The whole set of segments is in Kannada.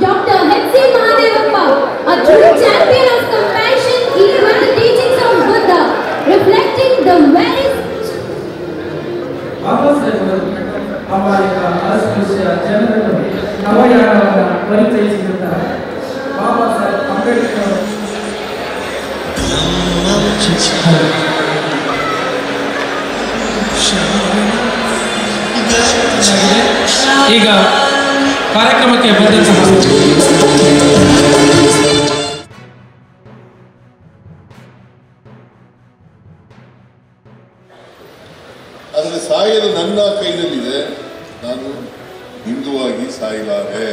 Dr. H.C. Mahadevappa, a true champion of compassion, even with the teachings of Buddha, reflecting the very ಜನರನ್ನು ನವಯಾನವನ್ನು ಪರಿಚಯಿಸಿರುತ್ತಾರೆ. ಬಾಬಾ ಸಾಹೇಬ್ ಅಂಬೇಡ್ಕರ್ ಈಗ ಕಾರ್ಯಕ್ರಮಕ್ಕೆ ಬಂದಂತಹ ಆದರೆ ಸಾಯಲು ನನ್ನ ಕೈನಲ್ಲಿದೆ, ನಾನು ಹಿಂದುವಾಗಿ ಸಾಯಲಾರೆ.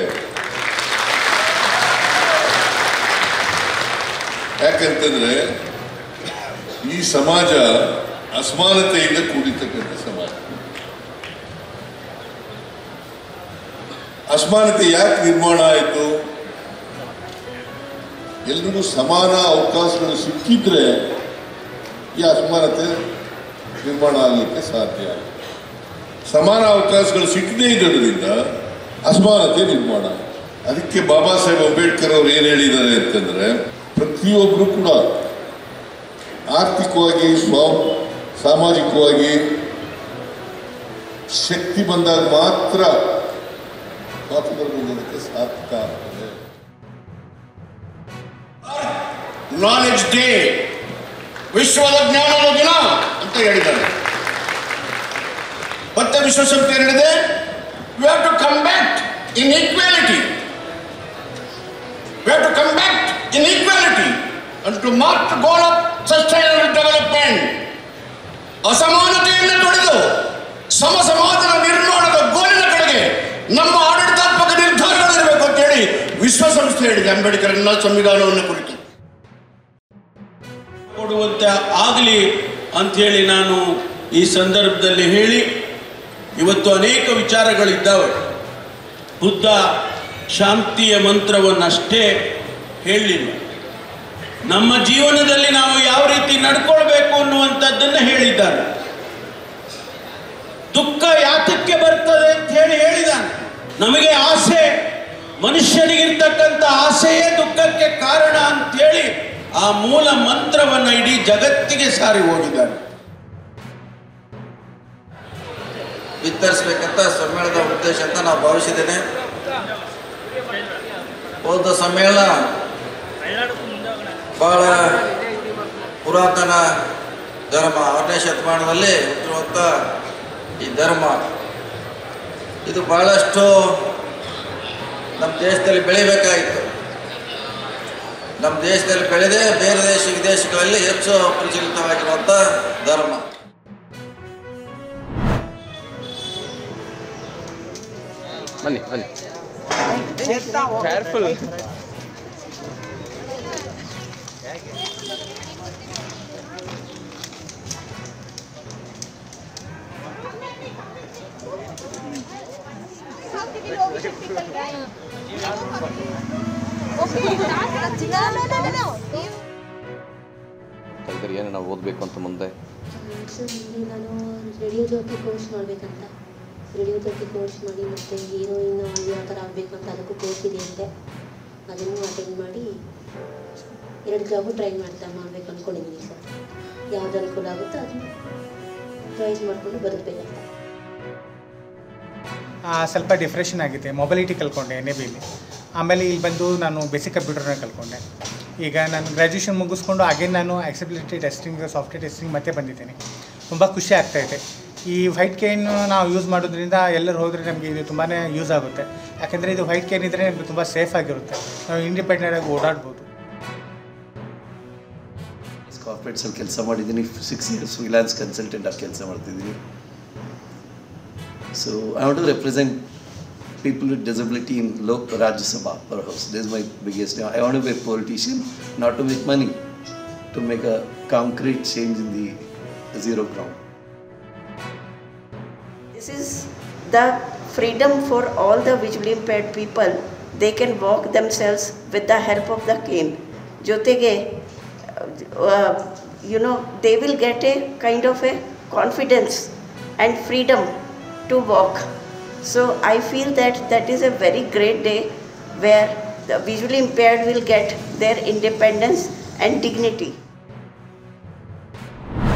ಯಾಕಂತಂದ್ರೆ ಈ ಸಮಾಜ ಅಸಮಾನತೆಯಿಂದ ಕೂಡಿರ್ತಕ್ಕಂಥ ಸಮಾಜ. ಅಸಮಾನತೆ ಯಾಕೆ ನಿರ್ಮಾಣ ಆಯಿತು? ಎಲ್ರಿಗೂ ಸಮಾನ ಅವಕಾಶಗಳು ಸಿಕ್ಕಿದ್ರೆ ಈ ಅಸಮಾನತೆ ನಿರ್ಮಾಣ ಆಗಲಿಕ್ಕೆ ಸಾಧ್ಯ. ಸಮಾನ ಅವಕಾಶಗಳು ಸಿಕ್ಕದೇ ಇರೋದ್ರಿಂದ ಅಸಮಾನತೆ ನಿರ್ಮಾಣ. ಅದಕ್ಕೆ ಬಾಬಾ ಸಾಹೇಬ್ ಅಂಬೇಡ್ಕರ್ ಅವರು ಏನು ಹೇಳಿದ್ದಾರೆ ಅಂತಂದ್ರೆ, ಪ್ರತಿಯೊಬ್ಬರು ಕೂಡ ಆರ್ಥಿಕವಾಗಿ ಸಾಮಾಜಿಕವಾಗಿ ಶಕ್ತಿ ಬಂದಾಗ ಮಾತ್ರ ಸ್ವಾತಂತ್ರ್ಯ ಹೊಂದೋದಕ್ಕೆ ಸಾಧ್ಯ ಆಗ್ತದೆ. ನಾಲೆಡ್ಜ್ ಡೇ, ವಿಶ್ವದ ಜ್ಞಾನದ ದಿನ ಅಂತ ಹೇಳಿದ್ದಾರೆ. ಮತ್ತೆ ವಿಶ್ವಸಂಸ್ಥೆ ಹೇಳಿದೆ, we have to combat inequality. We have to combat inequality and to mark the goal of sustainable development. ಅಸಮಾನತೆಯನ್ನು ತೊಡೆದು ಸಮ ಸಮಾಜದ ನಿರ್ಮಾಣದ ಗೋಲಿನ ಕಡೆಗೆ ನಮ್ಮ ಆಡಳಿತಾತ್ಮಕ ನಿರ್ಧಾರಗಳಿರಬೇಕು ಅಂತ ಹೇಳಿ ವಿಶ್ವಸಂಸ್ಥೆ ಹೇಳಿದೆ ಅಂಬೇಡ್ಕರ್ನ ಸಂವಿಧಾನವನ್ನು ಕುರಿತು. ಕೊಡುವಂತೆ ಆಗಲಿ ಅಂಥೇಳಿ ನಾನು ಈ ಸಂದರ್ಭದಲ್ಲಿ ಹೇಳಿ, ಇವತ್ತು ಅನೇಕ ವಿಚಾರಗಳಿದ್ದಾವೆ. ಬುದ್ಧ ಶಾಂತಿಯ ಮಂತ್ರವನ್ನಷ್ಟೇ ಹೇಳಲಿಲ್ಲ, ನಮ್ಮ ಜೀವನದಲ್ಲಿ ನಾವು ಯಾವ ರೀತಿ ನಡ್ಕೊಳ್ಬೇಕು ಅನ್ನುವಂಥದ್ದನ್ನು ಹೇಳಿದ್ದಾನೆ. ದುಃಖ ಯಾತಕ್ಕೆ ಬರ್ತದೆ ಅಂತ ಹೇಳಿದ್ದಾನೆ. ನಮಗೆ ಆಸೆ, ಮನುಷ್ಯನಿಗಿರ್ತಕ್ಕಂಥ ಆಸೆಯೇ ದುಃಖಕ್ಕೆ ಕಾರಣ ಅಂಥೇಳಿ ಆ ಮೂಲ ಮಂತ್ರವನ್ನು ಇಡೀ ಜಗತ್ತಿಗೆ ಸಾರಿ ಹೋಗಿದ್ದಾನೆ. ವಿತರಿಸಬೇಕಂತ ಸಮ್ಮೇಳನದ ಉದ್ದೇಶ ಅಂತ ನಾವು ಭಾವಿಸಿದ್ದೇನೆ. ಹೋದ ಸಮ್ಮೇಳನ ಬಹಳ ಪುರಾತನ ಧರ್ಮ, 6ನೇ ಶತಮಾನದಲ್ಲಿ ಹುಟ್ಟಿರುವಂಥ ಈ ಧರ್ಮ ಇದು ಬಹಳಷ್ಟು ನಮ್ಮ ದೇಶದಲ್ಲಿ ಬೆಳಿಬೇಕಾಗಿತ್ತು. ನಮ್ಮ ದೇಶದಲ್ಲಿ ಬೆಳೆದೇ ಬೇರೆ ವಿದೇಶಗಳಲ್ಲಿ ಹೆಚ್ಚು ಪ್ರಚಲಿತವಾಗಿರುವಂಥ ಧರ್ಮ. ಬನ್ನಿ ಬನ್ನಿ, ಕೇರ್ಫುಲ್. ಏನೇನು ಓದಬೇಕು ಅಂತ ಮುಂದೆ? ಸರ್, ನಾನು ರೇಡಿಯೋ ಜಾಕಿ ಕೋರ್ಸ್ ಮಾಡಬೇಕಂತ, ರೇಡಿಯೋ ಜಾಕಿ ಕೋರ್ಸ್ ಮಾಡಿ ಮತ್ತು ಹೀರೋಯಿನ್ ಯಾವ ಥರ ಆಗಬೇಕು ಅಂತ ಅದಕ್ಕೂ ಕೋರ್ಸ್ ಇದೆಯಂತೆ. ಅದನ್ನು ಅಟೆಂಡ್ ಮಾಡಿ 2 ಜಾಬು ಟ್ರೈ ಮಾಡಬೇಕು ಅಂದ್ಕೊಂಡಿದ್ದೀನಿ ಸರ್. ಯಾವ್ದು ಅನುಕೂಲ ಆಗುತ್ತೋ ಅದನ್ನು ಟ್ರೈಸ್ ಮಾಡಿಕೊಂಡು ಬದುಕಬೇಕಂತ. ಸ್ವಲ್ಪ ಡಿಪ್ರೆಷನ್ ಆಗಿದೆ. ಮೊಬೈಲಿಟಿ ಕಲ್ತ್ಕೊಂಡೆ NABಯಲ್ಲಿ. ಆಮೇಲೆ ಇಲ್ಲಿ ಬಂದು ನಾನು ಬೇಸಿಕ್ ಕಂಪ್ಯೂಟರ್ನ ಕಲ್ತ್ಕೊಂಡೆ. ಈಗ ನಾನು ಗ್ರ್ಯಾಜುಯೇಷನ್ ಮುಗಿಸ್ಕೊಂಡು ಅಗೇನ್ ನಾನು ಆಕ್ಸೆಬಿಲಿಟಿ ಟೆಸ್ಟಿಂಗ್, ಸಾಫ್ಟ್ವೇರ್ ಟೆಸ್ಟಿಂಗ್ ಮತ್ತೆ ಬಂದಿದ್ದೀನಿ. ತುಂಬ ಖುಷಿ ಆಗ್ತಾಯಿದೆ. ಈ ವೈಟ್ ಕೇನು ನಾವು ಯೂಸ್ ಮಾಡೋದ್ರಿಂದ ಎಲ್ಲರೂ ಹೋದರೆ ನಮಗೆ ಇದು ತುಂಬಾ ಯೂಸ್ ಆಗುತ್ತೆ. ಯಾಕೆಂದರೆ ಇದು ವೈಟ್ ಕೇನ್ ಇದ್ದರೆ ನಮಗೆ ತುಂಬ ಸೇಫ್ ಆಗಿರುತ್ತೆ. ನಾವು ಇಂಡಿಪೆಂಡೆಂಟಾಗಿ ಓಡಾಡ್ಬೋದು. ಕಾರ್ಪೊರೇಟ್ಸಲ್ಲಿ ಕೆಲಸ ಮಾಡಿದ್ದೀನಿ. 6 years ಫ್ರೀಲಾನ್ಸ್ ಕನ್ಸಲ್ಟೆಂಟ್ ಆಗಿ ಕೆಲಸ ಮಾಡ್ತಿದ್ದೀನಿ. So I want to represent people with disability in Rajya Sabha per house. This is my biggest aim. I want to be a politician, not to make money, to make a concrete change in the zero ground. This is the freedom for all the visually impaired people. They can walk themselves with the help of the cane. Jotege, they will get a kind of a confidence and freedom to walk. So I feel that is a very great day where the visually impaired will get their independence and dignity.